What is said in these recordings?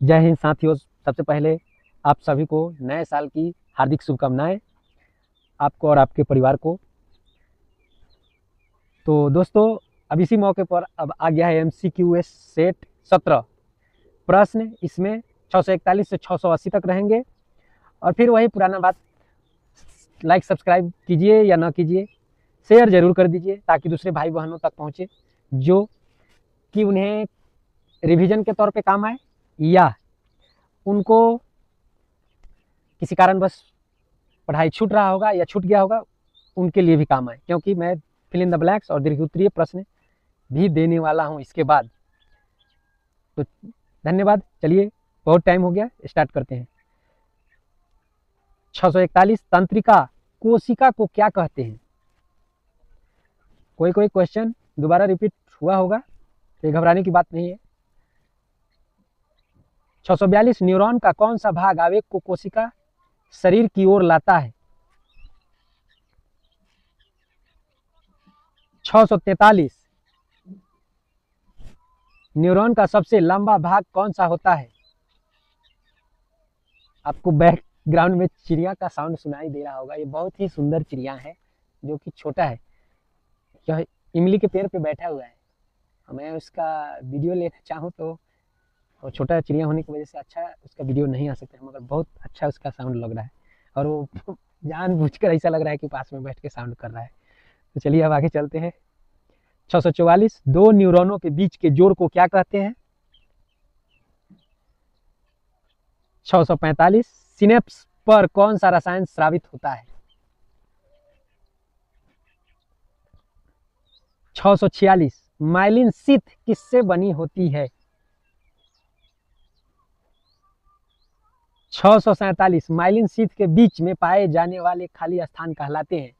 जय हिंद साथियों। सबसे पहले आप सभी को नए साल की हार्दिक शुभकामनाएं, आपको और आपके परिवार को। तो दोस्तों, अब इसी मौके पर अब आ गया है MCQS सेट 17 प्रश्न। इसमें 641 से 680 तक रहेंगे। और फिर वही पुराना बात, लाइक सब्सक्राइब कीजिए या ना कीजिए, शेयर जरूर कर दीजिए ताकि दूसरे भाई बहनों तक पहुँचे जो कि उन्हें रिवीजन के तौर पे काम आए, या उनको किसी कारणवश पढ़ाई छूट रहा होगा या छूट गया होगा, उनके लिए भी काम आए। क्योंकि मैं फिल इन द ब्लैंक्स और दीर्घ उत्तरीय प्रश्न भी देने वाला हूं इसके बाद। तो धन्यवाद। चलिए, बहुत टाइम हो गया, स्टार्ट करते हैं। 641 तंत्रिका कोशिका को क्या कहते हैं? कोई क्वेश्चन दोबारा रिपीट हुआ होगा, ये घबराने की बात नहीं है। 642 न्यूरॉन का कौन सा भाग आवेग को कोशिका शरीर की ओर लाता है? 643 न्यूरॉन का सबसे लंबा भाग कौन सा होता है? आपको बैकग्राउंड में चिड़िया का साउंड सुनाई दे रहा होगा। ये बहुत ही सुंदर चिड़िया है जो कि छोटा है। यह इमली के पेड़ पे बैठा हुआ है। मैं उसका वीडियो लेना चाहूँ तो, और छोटा चिड़िया होने की वजह से अच्छा उसका वीडियो नहीं आ सकता है, मगर बहुत अच्छा उसका साउंड लग रहा है। और वो जानबूझकर ऐसा लग रहा है कि पास में बैठ के साउंड कर रहा है। तो चलिए अब आगे चलते हैं। 644 दो न्यूरॉनों के बीच के जोड़ को क्या कहते हैं? 645 सिनेप्स पर कौन सा रसायन स्रावित होता है? 646 माइलिन शीथ किससे बनी होती है? 647 माइलिन शीथ के बीच में पाए जाने वाले खाली स्थान कहलाते हैं।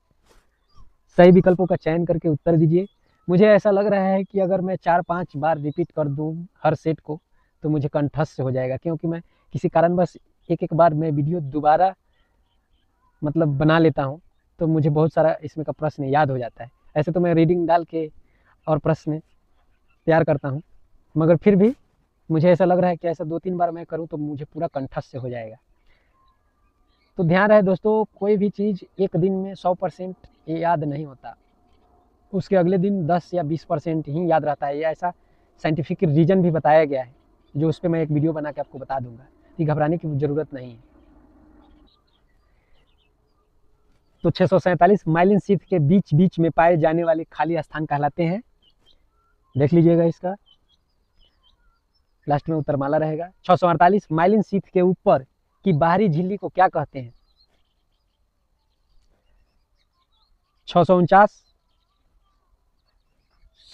सही विकल्पों का चयन करके उत्तर दीजिए। मुझे ऐसा लग रहा है कि अगर मैं 4-5 बार रिपीट कर दूं हर सेट को तो मुझे कंठस्थ हो जाएगा, क्योंकि मैं किसी कारणवश एक बार मैं वीडियो दोबारा मतलब बना लेता हूं तो मुझे बहुत सारा इसमें का प्रश्न याद हो जाता है। ऐसे तो मैं रीडिंग डाल के और प्रश्न तैयार करता हूं, मगर फिर भी मुझे ऐसा लग रहा है कि ऐसा 2-3 बार मैं करूं तो मुझे पूरा कंठस्थ हो जाएगा। तो ध्यान रहे दोस्तों, कोई भी चीज़ एक दिन में 100% याद नहीं होता, उसके अगले दिन 10 या 20% ही याद रहता है। ये ऐसा साइंटिफिक रीजन भी बताया गया है, जो उस पर मैं एक वीडियो बना के आपको बता दूंगा। कि घबराने की ज़रूरत नहीं है। तो 647 माइलिन शीथ के बीच बीच में पाए जाने वाले खाली स्थान कहलाते हैं। देख लीजिएगा, इसका लास्ट में उत्तरमाला रहेगा। 648 माइलिन शीथ के ऊपर की बाहरी झिल्ली को क्या कहते हैं? 649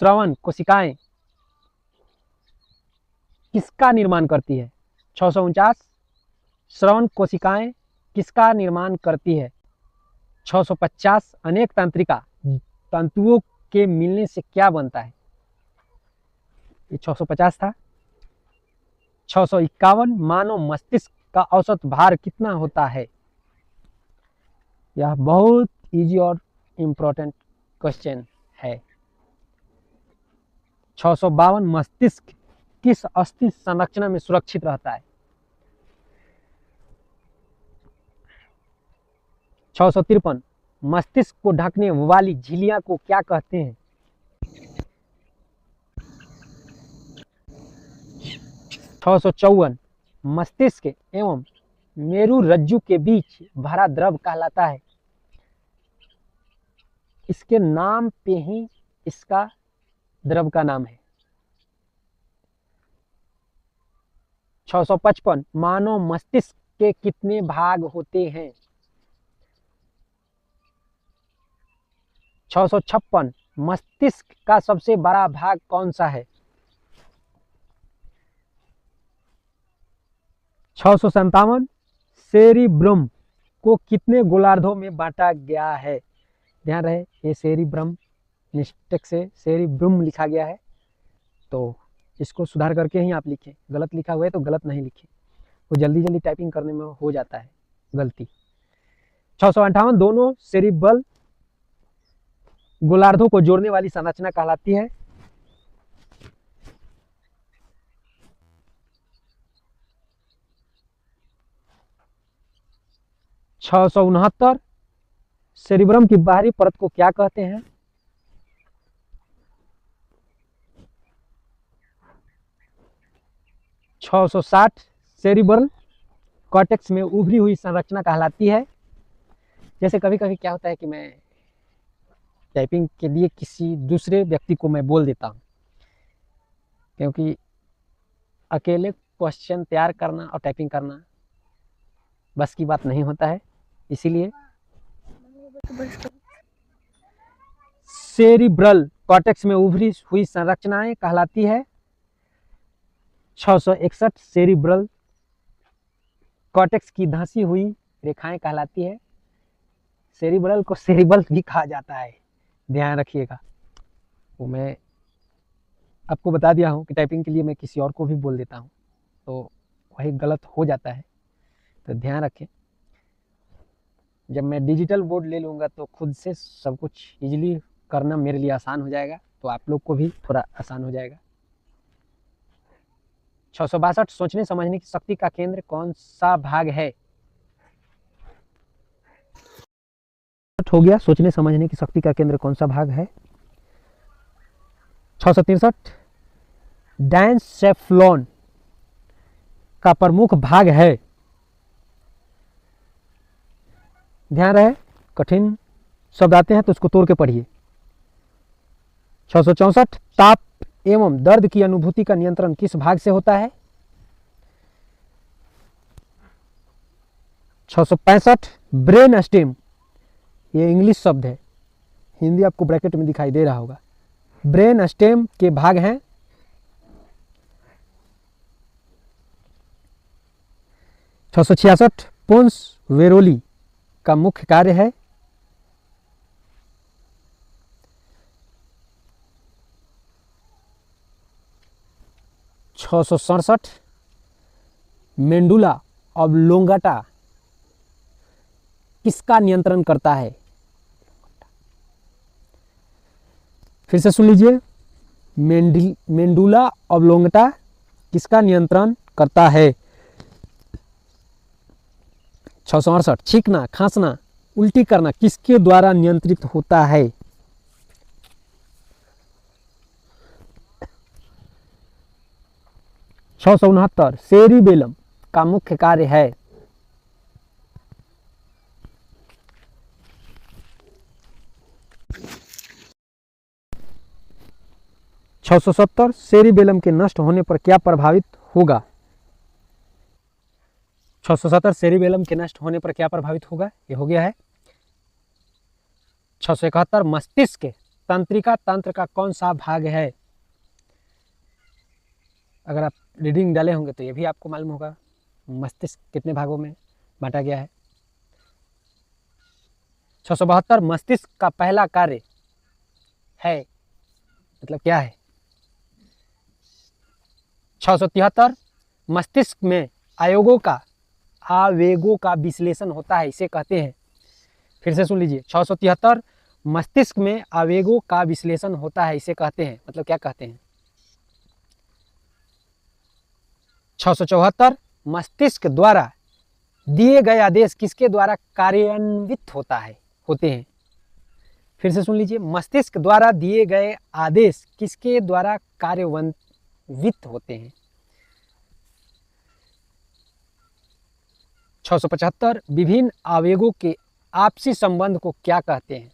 श्रवण कोशिकाएं किसका निर्माण करती है? 649 श्रवण कोशिकाएं किसका निर्माण करती है? 650 अनेक तंत्रिका तंतुओं के मिलने से क्या बनता है? ये 650 था। 651 मानव मस्तिष्क का औसत भार कितना होता है? यह बहुत इजी और इम्पोर्टेंट क्वेश्चन है। 652 मस्तिष्क किस अस्थि संरचना में सुरक्षित रहता है? 653 मस्तिष्क को ढकने वाली झिल्लियां को क्या कहते हैं? 654 मस्तिष्क एवं मेरु रज्जु के बीच भरा द्रव कहलाता है। इसके नाम पे ही इसका द्रव का नाम है। 655 मानव मस्तिष्क के कितने भाग होते हैं? 656 मस्तिष्क का सबसे बड़ा भाग कौन सा है? 657 सेरिब्रम को कितने गोलार्धों में बांटा गया है? ध्यान रहे, ये सेरिब्रम मिस्टेक से सेरिब्रम लिखा गया है, तो इसको सुधार करके ही आप लिखें। गलत लिखा हुआ है तो गलत नहीं लिखें, वो जल्दी जल्दी टाइपिंग करने में हो जाता है गलती। 658 दोनों सेरिब्रल गोलार्धों को जोड़ने वाली संरचना कहलाती है। 669 सेरिब्रम की बाहरी परत को क्या कहते हैं? 660 सेरिब्रल कॉर्टेक्स में उभरी हुई संरचना कहलाती है। जैसे कभी कभी क्या होता है कि मैं टाइपिंग के लिए किसी दूसरे व्यक्ति को मैं बोल देता हूँ, क्योंकि अकेले क्वेश्चन तैयार करना और टाइपिंग करना बस की बात नहीं होता है, इसीलिए सेरिब्रल कॉर्टेक्स में उभरी हुई संरचनाएं कहलाती है 661 सेरिब्रल कॉर्टेक्स की धंसी हुई रेखाएं कहलाती है। सेरिब्रल को सेरिब्रल भी कहा जाता है, ध्यान रखिएगा। वो मैं आपको बता दिया हूँ कि टाइपिंग के लिए मैं किसी और को भी बोल देता हूँ तो वही गलत हो जाता है, तो ध्यान रखें। जब मैं डिजिटल बोर्ड ले लूँगा तो खुद से सब कुछ इजीली करना मेरे लिए आसान हो जाएगा, तो आप लोग को भी थोड़ा आसान हो जाएगा। 662 सोचने समझने की शक्ति का केंद्र कौन सा भाग है? हो गया, सोचने समझने की शक्ति का केंद्र कौन सा भाग है? 663 डायनसेफ्लॉन का प्रमुख भाग है। ध्यान रहे, कठिन शब्द आते हैं तो उसको तोड़ के पढ़िए। 664 ताप एवं दर्द की अनुभूति का नियंत्रण किस भाग से होता है? 665 ब्रेन स्टेम, ये इंग्लिश शब्द है, हिंदी आपको ब्रैकेट में दिखाई दे रहा होगा। ब्रेन स्टेम के भाग हैं 666 पोन्स वेरोली का मुख्य कार्य है। 667 मेंडुला ऑब्लोंगाटा किसका नियंत्रण करता है? फिर से सुन लीजिए, मेंडुला ऑब्लोंगाटा किसका नियंत्रण करता है? 668 छींकना, खांसना, उल्टी करना किसके द्वारा नियंत्रित होता है? 669 सेरिबेलम का मुख्य कार्य है। 670 सेरिबेलम के नष्ट होने पर क्या प्रभावित होगा? 670 सेरिबेलम के नष्ट होने पर क्या प्रभावित होगा? ये हो गया है। 671 मस्तिष्क तंत्रिका तंत्र का कौन सा भाग है? अगर आप रीडिंग डाले होंगे तो ये भी आपको मालूम होगा मस्तिष्क कितने भागों में बांटा गया है। 672 मस्तिष्क का पहला कार्य है, मतलब क्या है? 673 मस्तिष्क में आवेगों का विश्लेषण होता है, इसे कहते हैं। फिर से सुन लीजिए, 673 मस्तिष्क में आवेगों का विश्लेषण होता है, इसे कहते हैं, मतलब क्या कहते हैं? 674 मस्तिष्क द्वारा दिए गए आदेश किसके द्वारा कार्यान्वित होते हैं? फिर से सुन लीजिए, मस्तिष्क द्वारा दिए गए आदेश किसके द्वारा कार्यान्वित होते हैं? 675 विभिन्न आवेगों के आपसी संबंध को क्या कहते हैं?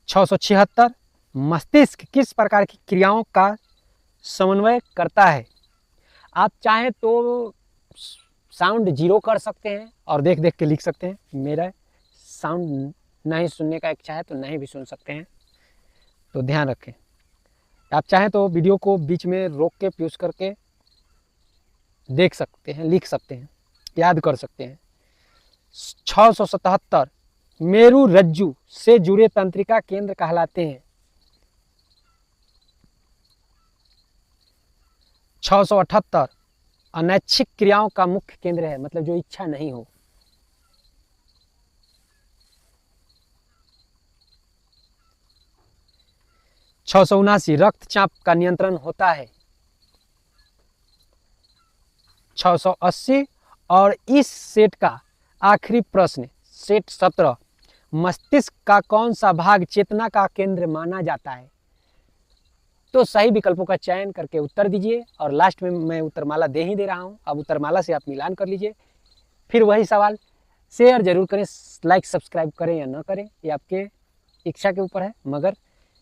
676 मस्तिष्क किस प्रकार की क्रियाओं का समन्वय करता है? आप चाहें तो साउंड 0 कर सकते हैं और देख देख के लिख सकते हैं। मेरा साउंड नहीं सुनने का इच्छा है तो नहीं भी सुन सकते हैं, तो ध्यान रखें। आप चाहें तो वीडियो को बीच में रोक के पॉज करके देख सकते हैं, लिख सकते हैं, याद कर सकते हैं। 677 मेरु रज्जु से जुड़े तंत्रिका केंद्र कहलाते हैं। 678 अनैच्छिक क्रियाओं का मुख्य केंद्र है, मतलब जो इच्छा नहीं हो। 679 रक्तचाप का नियंत्रण होता है। 680 और इस सेट का आखिरी प्रश्न, सेट 17, मस्तिष्क का कौन सा भाग चेतना का केंद्र माना जाता है? तो सही विकल्पों का चयन करके उत्तर दीजिए और लास्ट में मैं उत्तरमाला दे ही दे रहा हूं। अब उत्तरमाला से आप मिलान कर लीजिए। फिर वही सवाल, शेयर जरूर करें, लाइक सब्सक्राइब करें या ना करें, ये आपके इच्छा के ऊपर है, मगर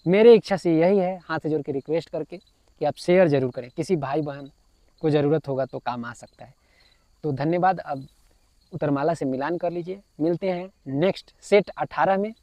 मेरे इच्छा से यही है, हाथ जोड़ के रिक्वेस्ट करके, कि आप शेयर जरूर करें। किसी भाई बहन को ज़रूरत होगा तो काम आ सकता है। तो धन्यवाद। अब उत्तरमाला से मिलान कर लीजिए। मिलते हैं नेक्स्ट सेट 18 में।